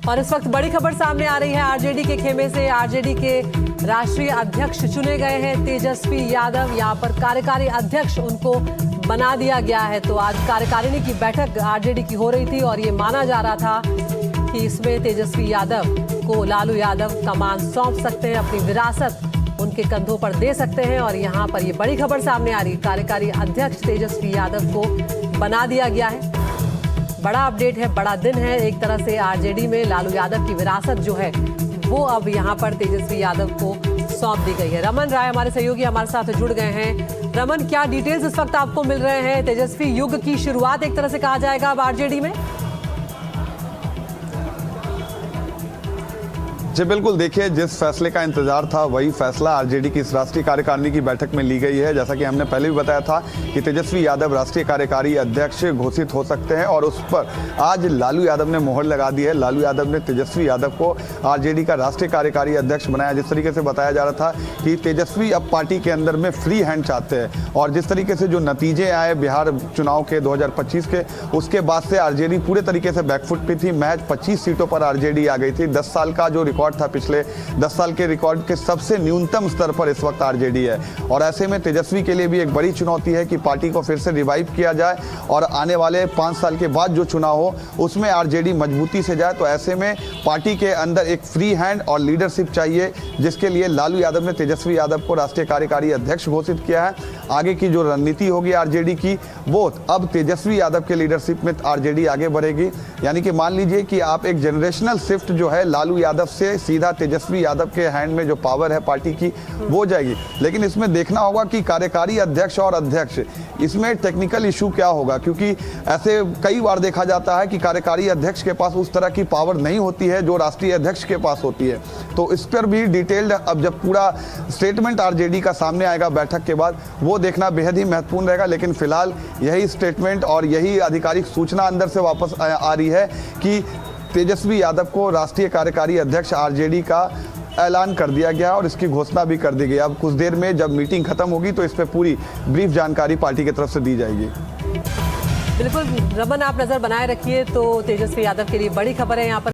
और इस वक्त बड़ी खबर सामने आ रही है आरजेडी के खेमे से। आरजेडी के राष्ट्रीय अध्यक्ष चुने गए हैं तेजस्वी यादव। यहाँ पर कार्यकारी अध्यक्ष उनको बना दिया गया है। तो आज कार्यकारिणी की बैठक आरजेडी की हो रही थी और ये माना जा रहा था कि इसमें तेजस्वी यादव को लालू यादव कमान सौंप सकते हैं, अपनी विरासत उनके कंधों पर दे सकते हैं। और यहाँ पर ये बड़ी खबर सामने आ रही है, कार्यकारी अध्यक्ष तेजस्वी यादव को बना दिया गया है। बड़ा अपडेट है, बड़ा दिन है। एक तरह से आरजेडी में लालू यादव की विरासत जो है वो अब यहाँ पर तेजस्वी यादव को सौंप दी गई है। रमन राय हमारे सहयोगी हमारे साथ जुड़ गए हैं। रमन, क्या डिटेल्स इस वक्त आपको मिल रहे हैं? तेजस्वी युग की शुरुआत एक तरह से कहा जाएगा अब आरजेडी में। जी बिल्कुल, देखिए जिस फैसले का इंतजार था वही फैसला आरजेडी की इस राष्ट्रीय कार्यकारिणी की बैठक में ली गई है। जैसा कि हमने पहले भी बताया था कि तेजस्वी यादव राष्ट्रीय कार्यकारी अध्यक्ष घोषित हो सकते हैं और उस पर आज लालू यादव ने मोहर लगा दी है। लालू यादव ने तेजस्वी यादव को आरजेडी का राष्ट्रीय कार्यकारी अध्यक्ष बनाया। जिस तरीके से बताया जा रहा था कि तेजस्वी अब पार्टी के अंदर में फ्री हैंड चाहते हैं और जिस तरीके से जो नतीजे आए बिहार चुनाव के 2025 के, उसके बाद से आरजेडी पूरे तरीके से बैकफुट पे थी। महज 25 सीटों पर आरजेडी आ गई थी। 10 साल का जो रिकॉर्ड था, पिछले 10 साल के रिकॉर्ड के सबसे न्यूनतम स्तर पर इस वक्त आरजेडी है। और ऐसे में तेजस्वी के लिए भी एक बड़ी चुनौती है कि पार्टी को फिर से रिवाइव किया जाए और आने वाले 5 साल के बाद जो चुनाव हो उसमें आरजेडी मजबूती से जाए। तो ऐसे में पार्टी के अंदर एक फ्री हैंड और लीडरशिप चाहिए, जिसके लिए लालू यादव ने तेजस्वी यादव को राष्ट्रीय कार्यकारी अध्यक्ष घोषित किया है। आगे की जो रणनीति होगी आरजेडी की, वो अब तेजस्वी यादव के लीडरशिप में आरजेडी आगे बढ़ेगी। यानी कि मान लीजिए कि आप एक जनरेशनल शिफ्ट जो है लालू यादव से सीधा तेजस्वी यादव के हैंड में जो पावर है पार्टी की वो जाएगी। लेकिन इसमें देखना होगा कि कार्यकारी अध्यक्ष और अध्यक्ष इसमें टेक्निकल इशू क्या होगा, क्योंकि ऐसे कई बार देखा जाता है कि कार्यकारी अध्यक्ष के पास उस तरह की पावर नहीं होती है जो राष्ट्रीय अध्यक्ष के पास होती है। तो इस पर भी डिटेल्ड अब जब पूरा स्टेटमेंट आरजेडी का सामने आएगा बैठक के बाद, वो देखना बेहद ही महत्वपूर्ण रहेगा। लेकिन फिलहाल यही स्टेटमेंट और यही आधिकारिक सूचना अंदर से वापस आ रही है कि तेजस्वी यादव को राष्ट्रीय कार्यकारी अध्यक्ष आरजेडी का ऐलान कर दिया गया और इसकी घोषणा भी कर दी गई। अब कुछ देर में जब मीटिंग खत्म होगी तो इस पर पूरी ब्रीफ जानकारी पार्टी की तरफ से दी जाएगी। बिल्कुल रमन, आप नजर बनाए रखिए। तो तेजस्वी यादव के लिए बड़ी खबर है यहाँ पर।